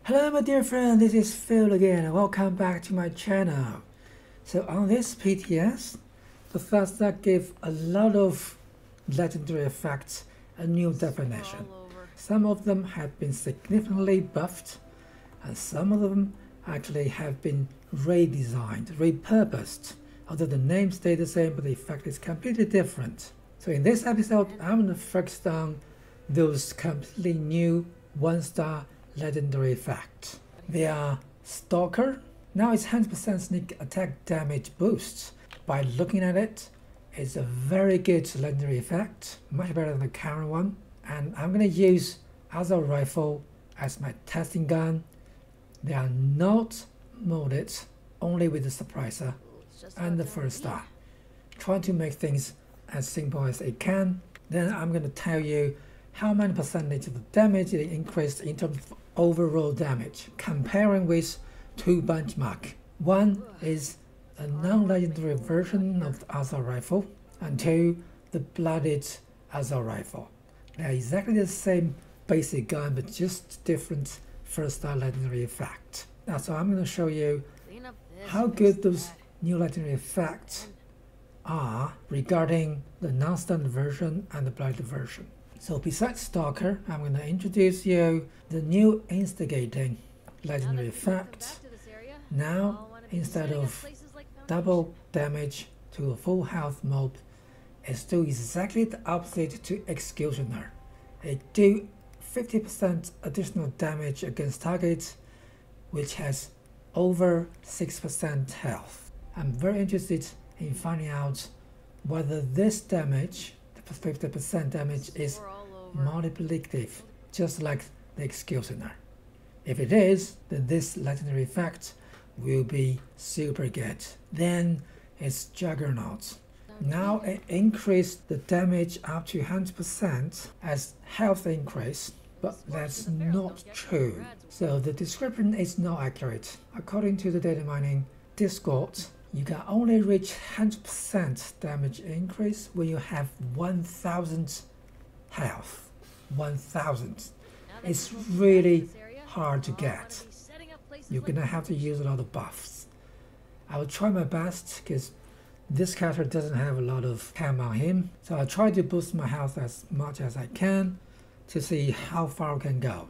Hello my dear friend, this is Phil again and welcome back to my channel. So on this PTS, Bethesda gave a lot of legendary effects a new definition. Some of them have been significantly buffed and some of them actually have been redesigned, repurposed. Although the name stayed the same, but the effect is completely different. So in this episode, I'm going to focus on those completely new 1-star legendary effects. They are Stalker. Now it's 100% sneak attack damage boost. By looking at it, it's a very good legendary effect, much better than the current one. And I'm going to use Assault Rifle as my testing gun. They are not modded, only with the suppressor and the 1-star. Trying to make things as simple as it can. Then I'm going to tell you how many percentage of the damage it increased in terms of overall damage, comparing with two benchmarks. One is a non-legendary version of the Assault Rifle, and two, the blooded Assault Rifle. They're exactly the same basic gun, but just different 1-star legendary effect. Now, so I'm going to show you how good those new legendary effects are regarding the non-standard version and the blooded version. So besides Stalker, I'm going to introduce you the new Instigating legendary effect. Now, instead of double damage to a full health mob, it's do exactly the opposite to Executioner. It do 50% additional damage against targets which has over 6% health. I'm very interested in finding out whether this damage, the 50% damage, is multiplicative, just like the Executioner. If it is, then this legendary effect will be super good. Then it's Juggernaut. Now it increased the damage up to 100% as health increase, but that's not true. So the description is not accurate. According to the data mining Discord, you can only reach 100% damage increase when you have 1000 health. 1000. It's really hard to get. You're gonna have to use a lot of buffs. I will try my best because this character doesn't have a lot of cam on him, so I'll try to boost my health as much as I can to see how far we can go.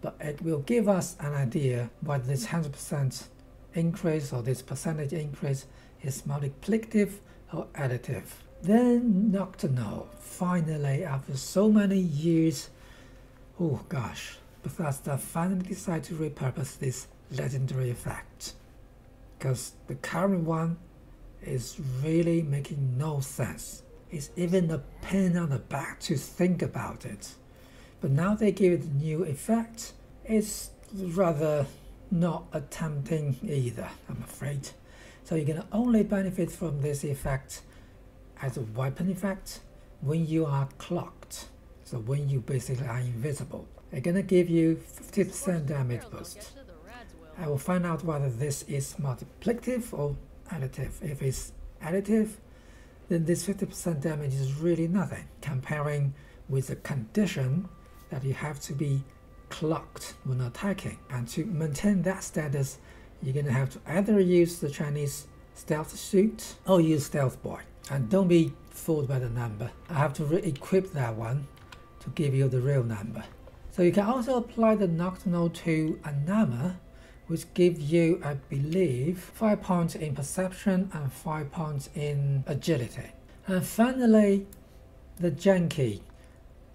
But it will give us an idea whether this 100% increase or this percentage increase is multiplicative or additive. Then Nocturnal, finally after so many years, oh gosh, Bethesda finally decided to repurpose this legendary effect, because the current one is really making no sense. It's even a pain on the back to think about it. But now they give it a new effect, it's rather not tempting either, I'm afraid. So you can only benefit from this effect as a weapon effect when you are clocked. So when you basically are invisible. It's gonna give you 50% damage boost. I will find out whether this is multiplicative or additive. If it's additive, then this 50% damage is really nothing, comparing with the condition that you have to be clocked when attacking. And to maintain that status, you're gonna have to either use the Chinese stealth suit or use Stealth Boy. And don't be fooled by the number. I have to re-equip that one to give you the real number. So you can also apply the Nocturnal to Anama, which gives you, I believe, 5 points in perception and 5 points in agility. And finally, the Janky.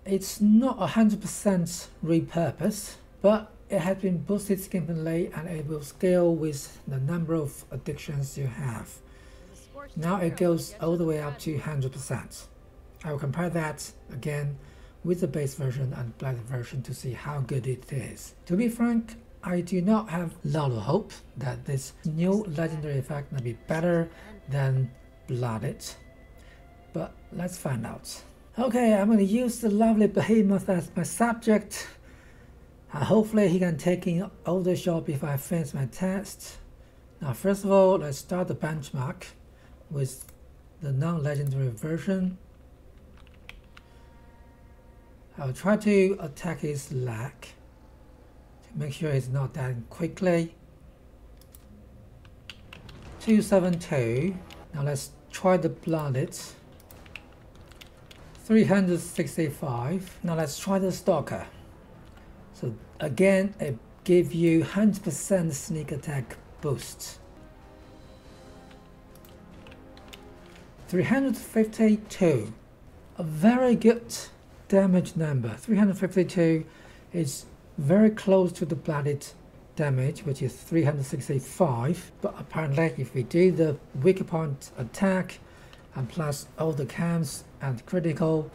It's not 100% repurposed, but it has been boosted significantly and it will scale with the number of addictions you have. Now it goes all the way up to 100%. I will compare that again with the base version and blooded version to see how good it is. To be frank, I do not have a lot of hope that this new legendary effect will be better than blooded, but let's find out. Okay, I'm going to use the lovely behemoth as my subject. Hopefully he can take in all the shot before I finish my test. Now first of all, let's start the benchmark with the non-legendary version. I'll try to attack his leg to Make sure it's not dying quickly. 272. Now let's try the blooded. 365. Now let's try the stalker. So again, it gives you 100% sneak attack boost. 352. A very good damage number. 352 is very close to the blooded damage, which is 365, but apparently if we do the weaker point attack and plus all the camps and critical,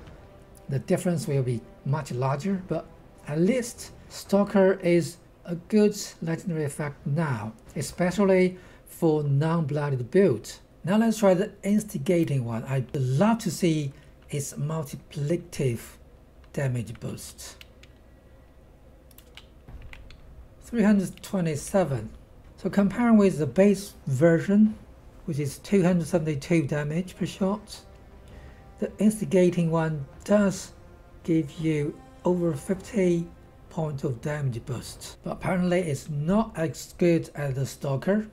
the difference will be much larger. But at least Stalker is a good legendary effect now, especially for non-blooded build. Now let's try the instigating one. I'd love to see its multiplicative damage boost. 327. So comparing with the base version, which is 272 damage per shot, the instigating one does give you over 50 points of damage boost, but apparently it's not as good as the Stalker.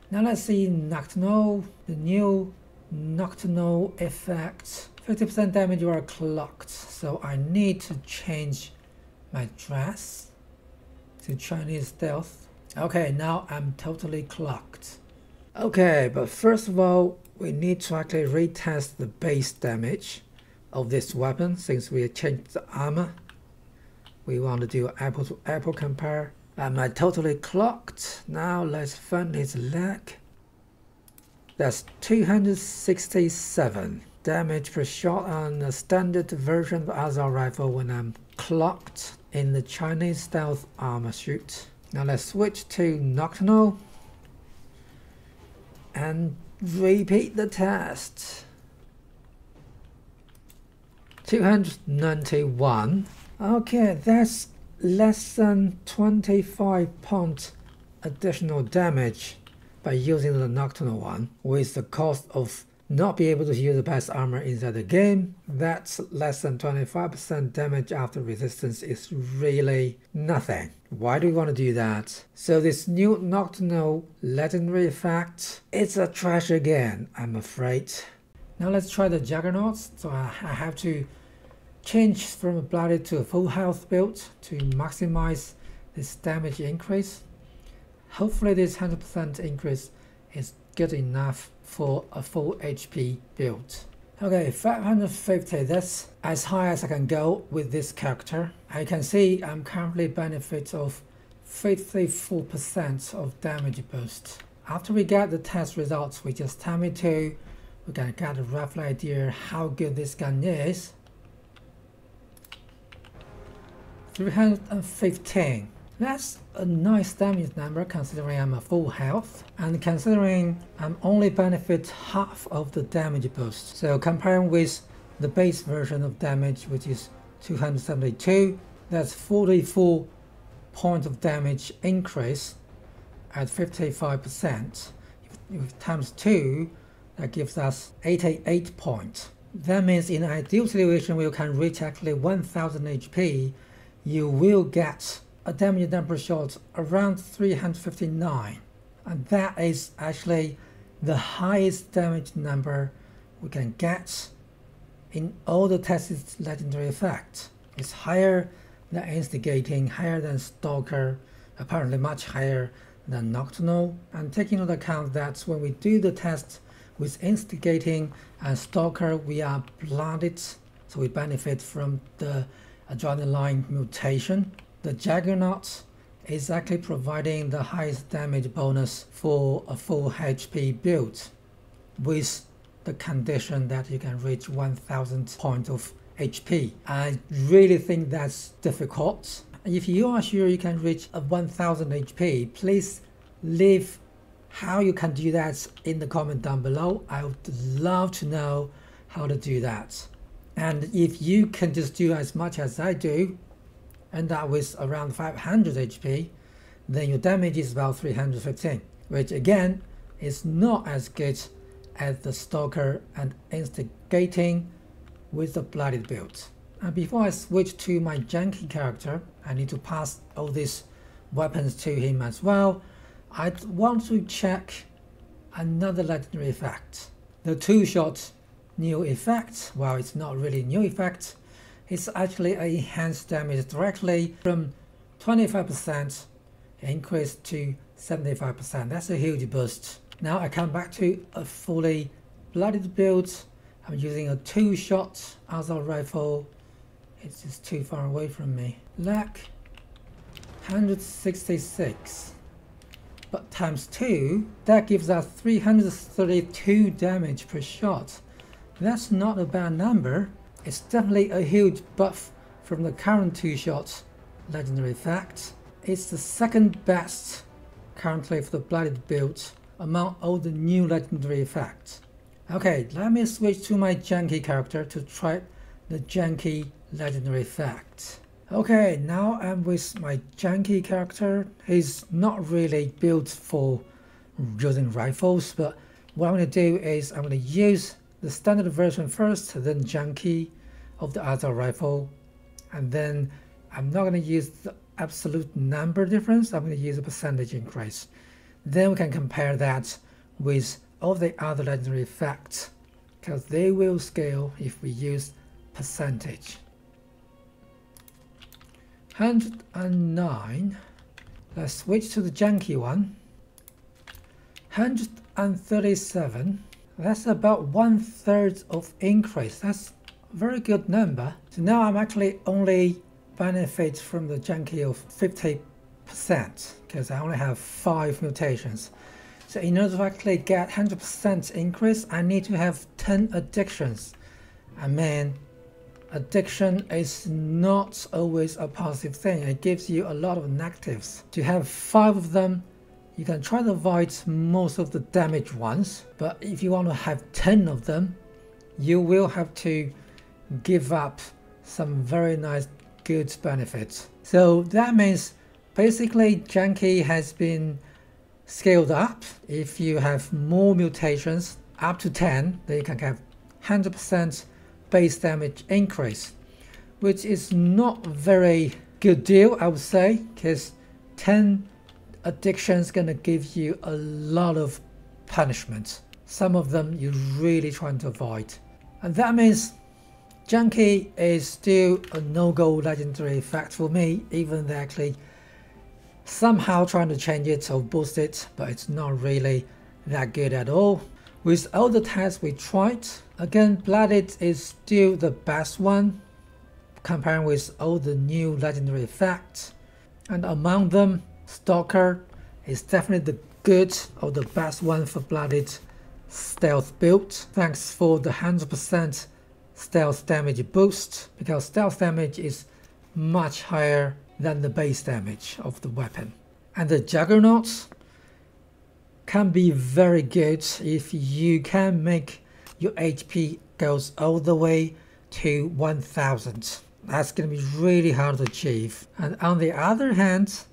Now let's see Nocturnal, the new Nocturnal effect. 50% damage you are clocked, so I need to change my dress to Chinese stealth. Okay, now I'm totally clocked. Okay, but first of all, we need to actually retest the base damage of this weapon since we changed the armor. We want to do apple to apple compare. Am I totally clocked? Now let's find his leg. That's 267 damage per shot on the standard version of Azar rifle when I'm clocked in the Chinese stealth armor suit. Now let's switch to Nocturnal and repeat the test. 291. Okay, that's less than 25 points additional damage by using the Nocturnal one, with the cost of not be able to use the best armor inside the game. That's less than 25% damage after resistance is really nothing. Why do we want to do that? So this new Nocturnal legendary effect, it's a trash again, I'm afraid. Now let's try the Juggernauts. So I have to change from a blooded to a full health build to maximize this damage increase. Hopefully this 100% increase is good enough for a full HP build. Okay, 550, that's as high as I can go with this character. I can see I'm currently benefit of 54% of damage boost. After we get the test results, which is time 2, we can get a rough idea how good this gun is. 315. That's a nice damage number considering I'm a full health and considering I'm only benefit half of the damage boost. So comparing with the base version of damage, which is 272, that's 44 points of damage increase at 55%. If times 2, that gives us 88 points. That means in an ideal situation where you can reach actually 1000 HP, you will get a damage number shot around 359, and that is actually the highest damage number we can get in all the tested legendary effects. It's higher than Instigating, higher than Stalker, apparently much higher than Nocturnal, and taking into account that when we do the test with Instigating and Stalker, we are blooded, so we benefit from the adrenaline mutation. The Juggernaut is actually providing the highest damage bonus for a full HP build, with the condition that you can reach 1000 points of HP. I really think that's difficult. If you are sure you can reach a 1000 HP, please leave how you can do that in the comment down below. I would love to know how to do that. And if you can just do as much as I do, and that with around 500 HP, then your damage is about 315, which again is not as good as the Stalker and Instigating with the blooded build. And before I switch to my janky character, I need to pass all these weapons to him as well, I'd want to check another legendary effect. The two-shot new effect, well, it's not really new effect, it's actually enhanced damage directly from 25% increase to 75%. That's a huge boost. Now I come back to a fully blooded build. I'm using a two-shot assault rifle. It's just too far away from me. Lack 166, but times 2, that gives us 332 damage per shot. That's not a bad number. It's definitely a huge buff from the current two-shot legendary effect. It's the second best currently for the blooded build among all the new legendary effects. Okay, let me switch to my janky character to try the janky legendary effect. Okay, now I'm with my janky character. He's not really built for using rifles, but what I'm going to do is I'm going to use the standard version first, then janky of the assault rifle, and then I'm not going to use the absolute number difference, I'm going to use a percentage increase. Then we can compare that with all the other legendary effects, because they will scale if we use percentage. 109. Let's switch to the janky one. 137. That's about 1/3 of increase. That's a very good number. So now I'm actually only benefit from the janky of 50% because I only have 5 mutations. So in order to actually get 100% increase, I need to have 10 addictions. I mean, addiction is not always a positive thing. It gives you a lot of negatives. To have 5 of them, you can try to avoid most of the damaged ones, but if you want to have 10 of them, you will have to give up some very nice good benefits. So that means basically janky has been scaled up. If you have more mutations up to 10, then you can have 100% base damage increase, which is not very good deal, I would say, because 10 addictions gonna give you a lot of punishment. Some of them you're really trying to avoid, and that means janky is still a no-go legendary effect for me, even though actually somehow trying to change it or boost it, but it's not really that good at all. With all the tests we tried, again, blooded is still the best one comparing with all the new legendary effects, and among them Stalker is definitely the good or the best one for blooded stealth build, thanks for the 100% stealth damage boost, because stealth damage is much higher than the base damage of the weapon. And the Juggernaut can be very good if you can make your HP goes all the way to 1000. That's going to be really hard to achieve. And on the other hand,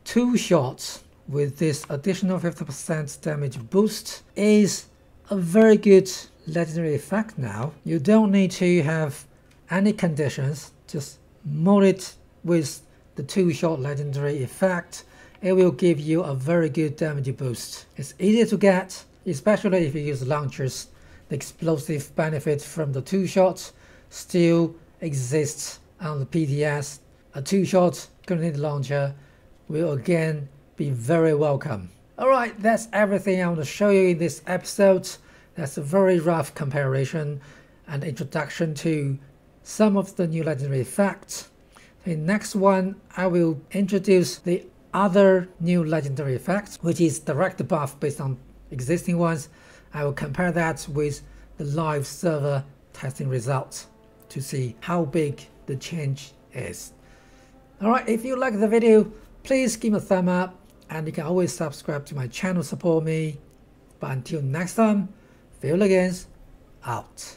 two shots with this additional 50% damage boost is a very good legendary effect now. You don't need to have any conditions, just mold it with the two-shot legendary effect. It will give you a very good damage boost. It's easy to get, especially if you use launchers. The explosive benefit from the two shots still exists on the PTS. A two-shot grenade launcher will again be very welcome. Alright, that's everything I want to show you in this episode. That's a very rough comparison and introduction to some of the new legendary effects. In the next one, I will introduce the other new legendary effect, which is direct buff based on existing ones. I will compare that with the live server testing results to see how big the change is. Alright, if you like the video, please give me a thumb up, and you can always subscribe to my channel to support me. But until next time, FO76 out.